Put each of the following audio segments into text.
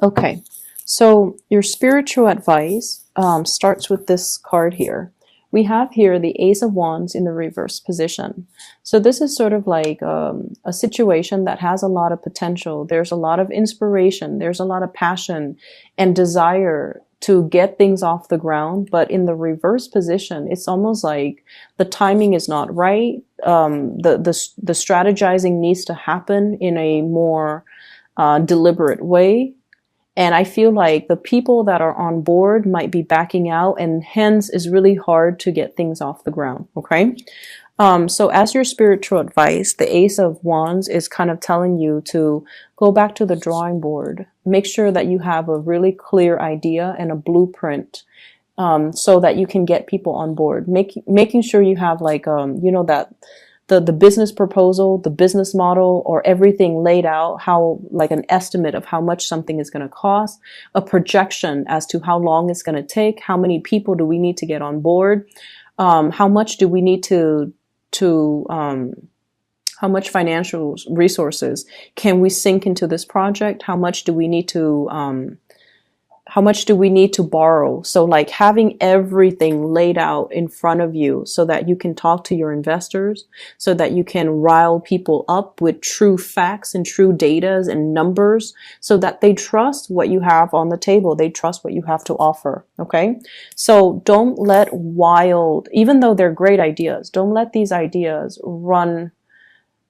Okay, so your spiritual advice starts with this card here. We have here the Ace of Wands in the reverse position. So this is sort of like a situation that has a lot of potential. There's a lot of inspiration. There's a lot of passion and desire to get things off the ground. But in the reverse position, it's almost like the timing is not right. The strategizing needs to happen in a more deliberate way. And I feel like the people that are on board might be backing out, and hence it's really hard to get things off the ground. Okay. So as your spiritual advice, the Ace of Wands is kind of telling you to go back to the drawing board. Make sure that you have a really clear idea and a blueprint, so that you can get people on board. Making sure you have like, that the business proposal, the business model, or everything laid out, how like an estimate of how much something is going to cost, a projection as to how long it's going to take, how many people do we need to get on board, how much do we need how much financial resources can we sink into this project? How much do we need to borrow? So like having everything laid out in front of you so that you can talk to your investors, so that you can rile people up with true facts and true data and numbers, so that they trust what you have on the table. They trust what you have to offer. Okay. So don't let even though they're great ideas, don't let these ideas run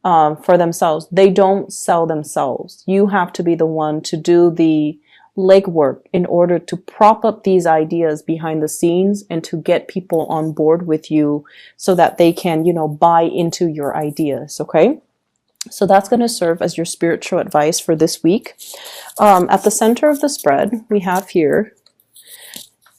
for themselves. They don't sell themselves. You have to be the one to do the legwork in order to prop up these ideas behind the scenes and to get people on board with you so that they can, buy into your ideas. Okay. So that's going to serve as your spiritual advice for this week. At the center of the spread, we have here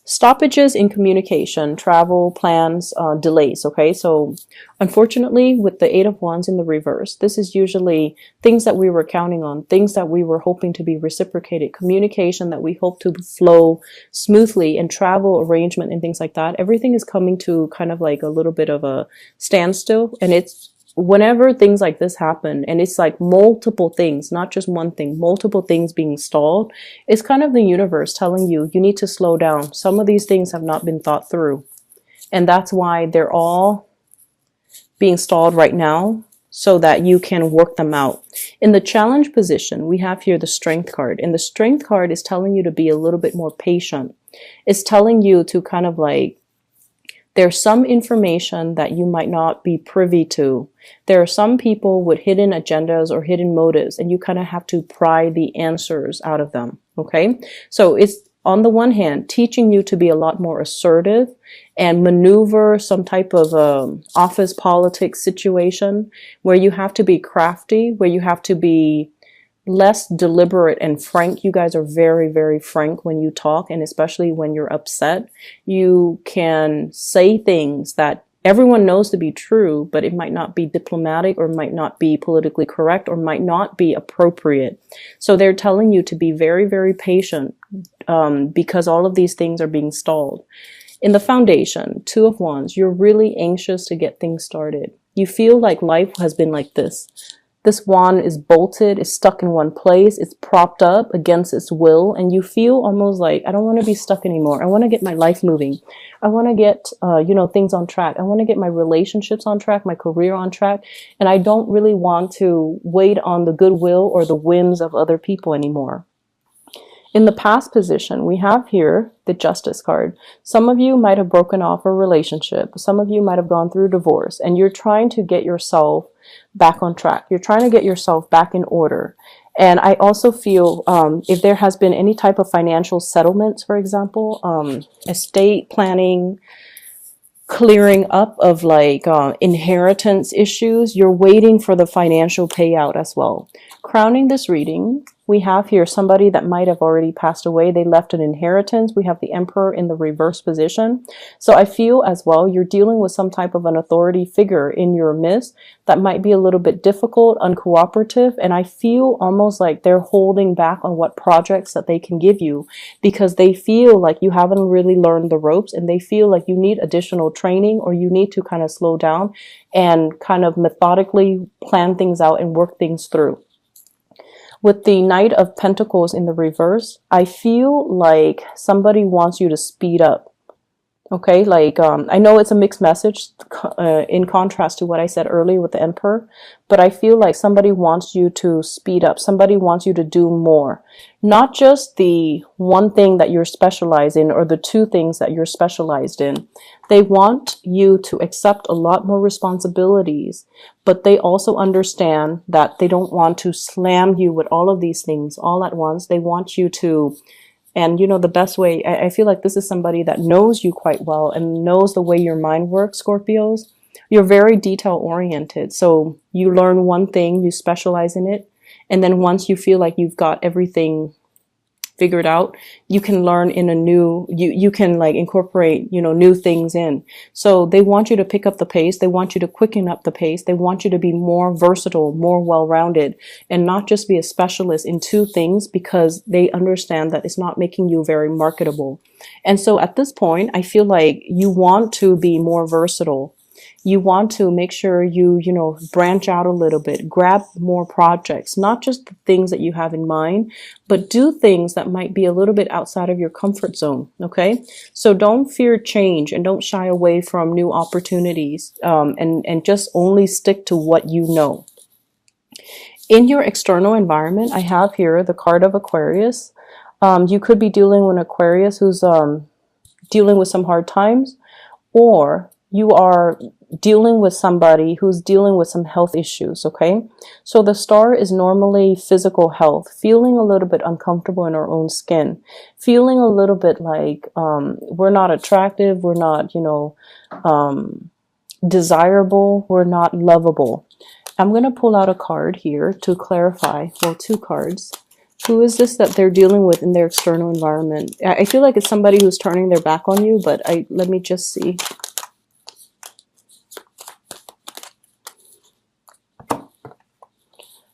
stoppages in communication, travel, plans, delays. Okay, so unfortunately, with the Eight of Wands in the reverse, this is usually things that we were counting on, things that we were hoping to be reciprocated, communication that we hope to flow smoothly, and travel arrangement and things like that. Everything is coming to kind of like a little bit of a standstill, and it's whenever things like this happen, and it's like multiple things, not just one thing, multiple things being stalled, it's kind of the universe telling you, you need to slow down. Some of these things have not been thought through. And that's why they're all being stalled right now, so that you can work them out. In the challenge position, we have here the Strength card. And the Strength card is telling you to be a little bit more patient. It's telling you to kind of like, there's some information that you might not be privy to. There are some people with hidden agendas or hidden motives, and you kind of have to pry the answers out of them. Okay. So it's on the one hand, teaching you to be a lot more assertive and maneuver some type of office politics situation where you have to be crafty, where you have to be less deliberate and frank. You guys are very, very frank when you talk, and especially when you're upset. You can say things that everyone knows to be true, but it might not be diplomatic, or might not be politically correct, or might not be appropriate. So they're telling you to be very, very patient, because all of these things are being stalled. In the foundation, Two of Wands, you're really anxious to get things started. You feel like life has been like this. This wand is bolted, is stuck in one place, it's propped up against its will, and you feel almost like, I don't want to be stuck anymore. I want to get my life moving. I want to get, things on track. I want to get my relationships on track, my career on track, and I don't really want to wait on the goodwill or the whims of other people anymore. In the past position, we have here the Justice card. Some of you might have broken off a relationship. Some of you might have gone through divorce, and you're trying to get yourself back on track. You're trying to get yourself back in order. And I also feel if there has been any type of financial settlements, for example, estate planning, clearing up of like inheritance issues, you're waiting for the financial payout as well. Crowning this reading, we have here somebody that might have already passed away. They left an inheritance. We have the Emperor in the reverse position. So I feel as well you're dealing with some type of an authority figure in your midst that might be a little bit difficult, uncooperative, and I feel almost like they're holding back on what projects that they can give you because they feel like you haven't really learned the ropes, and they feel like you need additional training, or you need to kind of slow down and kind of methodically plan things out and work things through. With the Knight of Pentacles in the reverse, I feel like somebody wants you to speed up. Okay, like I know it's a mixed message in contrast to what I said earlier with the Emperor, but I feel like somebody wants you to speed up. Somebody wants you to do more. Not just the one thing that you're specialized in or the two things that you're specialized in. They want you to accept a lot more responsibilities, but they also understand that they don't want to slam you with all of these things all at once. They want you to, and you know, the best way, I feel like this is somebody that knows you quite well and knows the way your mind works, Scorpios. You're very detail oriented. So you learn one thing, you specialize in it. And then once you feel like you've got everything figured out, you can learn in a new, you can like incorporate, you know, new things in. So they want you to pick up the pace. They want you to quicken up the pace. They want you to be more versatile, more well-rounded, and not just be a specialist in two things, because they understand that it's not making you very marketable. And so at this point, I feel like you want to be more versatile. You want to make sure you know, branch out a little bit, grab more projects, not just the things that you have in mind, but do things that might be a little bit outside of your comfort zone. Okay. So don't fear change and don't shy away from new opportunities, and just only stick to what you know. In your external environment, I have here the card of Aquarius. You could be dealing with an Aquarius who's dealing with some hard times, or you are dealing with somebody who's dealing with some health issues, okay? So the star is normally physical health, feeling a little bit uncomfortable in our own skin, feeling a little bit like we're not attractive, we're not, you know, desirable, we're not lovable. I'm going to pull out a card here to clarify, well, two cards. Who is this that they're dealing with in their external environment? I feel like it's somebody who's turning their back on you, but let me just see.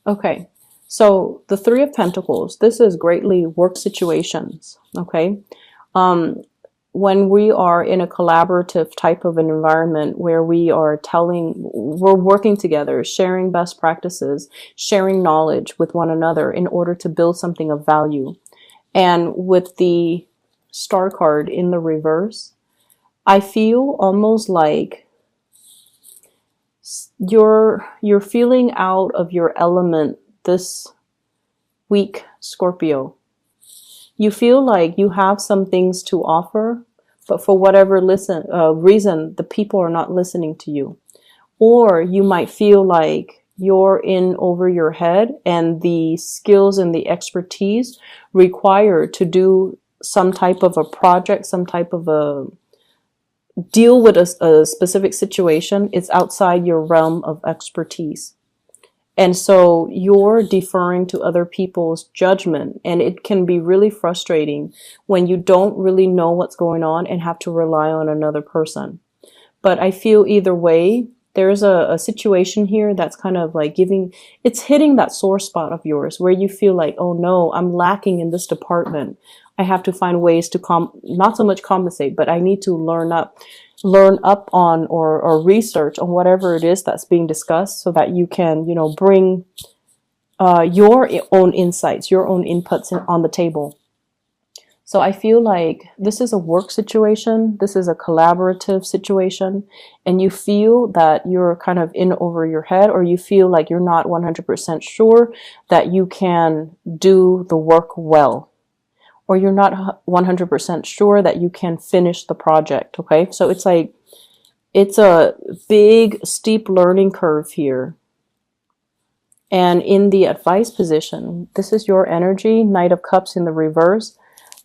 Okay, so the Three of Pentacles, this is greatly work situations, okay? When we are in a collaborative type of an environment where we're working together, sharing best practices, sharing knowledge with one another in order to build something of value. And with the Star card in the reverse, I feel almost like you're feeling out of your element this week, Scorpio. You feel like you have some things to offer, but for whatever reason, the people are not listening to you. Or you might feel like you're in over your head, and the skills and the expertise required to do some type of a project, some type of a deal with a specific situation, it's outside your realm of expertise. And so you're deferring to other people's judgment, and it can be really frustrating when you don't really know what's going on and have to rely on another person. But I feel either way, there's a situation here that's kind of like it's hitting that sore spot of yours where you feel like, oh no, I'm lacking in this department. I have to find ways to not so much compensate, but I need to learn up on or research on whatever it is that's being discussed, so that you can, you know, bring your own insights, your own inputs on the table. So I feel like this is a work situation, this is a collaborative situation, and you feel that you're kind of in over your head, or you feel like you're not 100% sure that you can do the work well, or you're not 100% sure that you can finish the project, okay? So it's like, it's a big, steep learning curve here. And in the advice position, this is your energy, Knight of Cups in the reverse.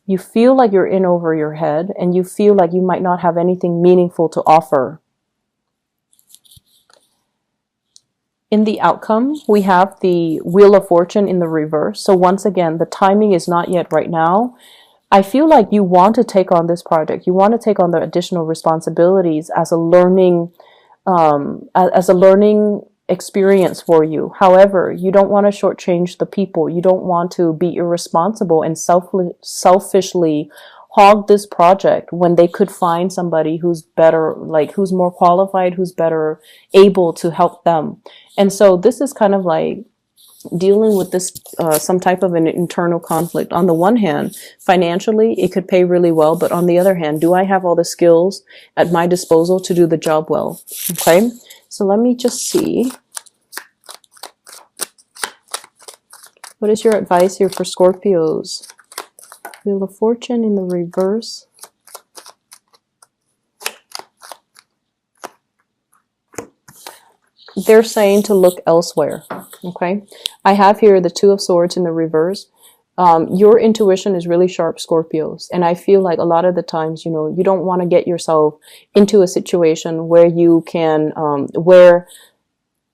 You feel like you're in over your head, and you feel like you might not have anything meaningful to offer. In the outcome, we have the Wheel of Fortune in the reverse. So once again, the timing is not yet right now. I feel like you want to take on this project. You want to take on the additional responsibilities as a learning experience for you. However, you don't want to shortchange the people. You don't want to be irresponsible and selfishly hog this project when they could find somebody who's better, like who's more qualified, who's better able to help them. And so this is kind of like, dealing with this some type of an internal conflict. On the one hand, financially, it could pay really well, but on the other hand, do I have all the skills at my disposal to do the job well? Okay, so let me just see. What is your advice here for Scorpios? Wheel of Fortune in the reverse. They're saying to look elsewhere. Okay, I have here the Two of Swords in the reverse. Your intuition is really sharp, Scorpios, and I feel like a lot of the times, you know, you don't want to get yourself into a situation where you can where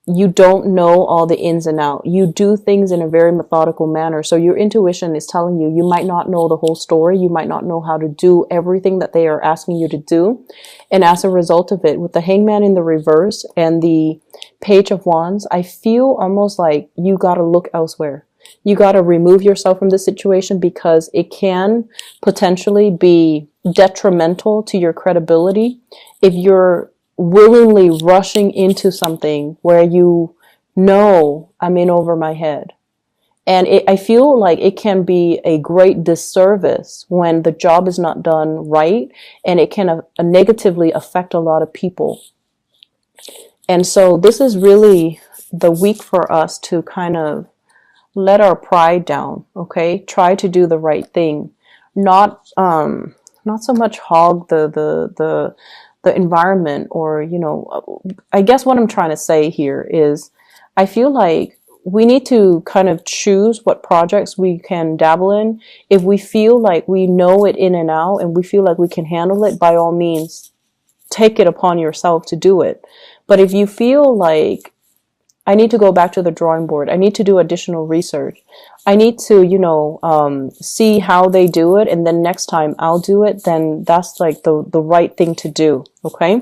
you don't know all the ins and outs. You do things in a very methodical manner. So your intuition is telling you, you might not know the whole story. You might not know how to do everything that they are asking you to do. And as a result of it, with the Hangman in the reverse and the Page of Wands, I feel almost like you got to look elsewhere. You got to remove yourself from the situation because it can potentially be detrimental to your credibility if you're willingly rushing into something where you know I'm in over my head. And I feel like it can be a great disservice when the job is not done right, and it can negatively affect a lot of people. And so this is really the week for us to kind of let our pride down, okay? Try to do the right thing. Not so much hog the environment, or, you know, I guess what I'm trying to say here is I feel like we need to kind of choose what projects we can dabble in. If we feel like we know it in and out and we feel like we can handle it, by all means, take it upon yourself to do it. But if you feel like I need to go back to the drawing board, I need to do additional research, I need to, you know, see how they do it, and then next time I'll do it, then that's like the right thing to do. Okay.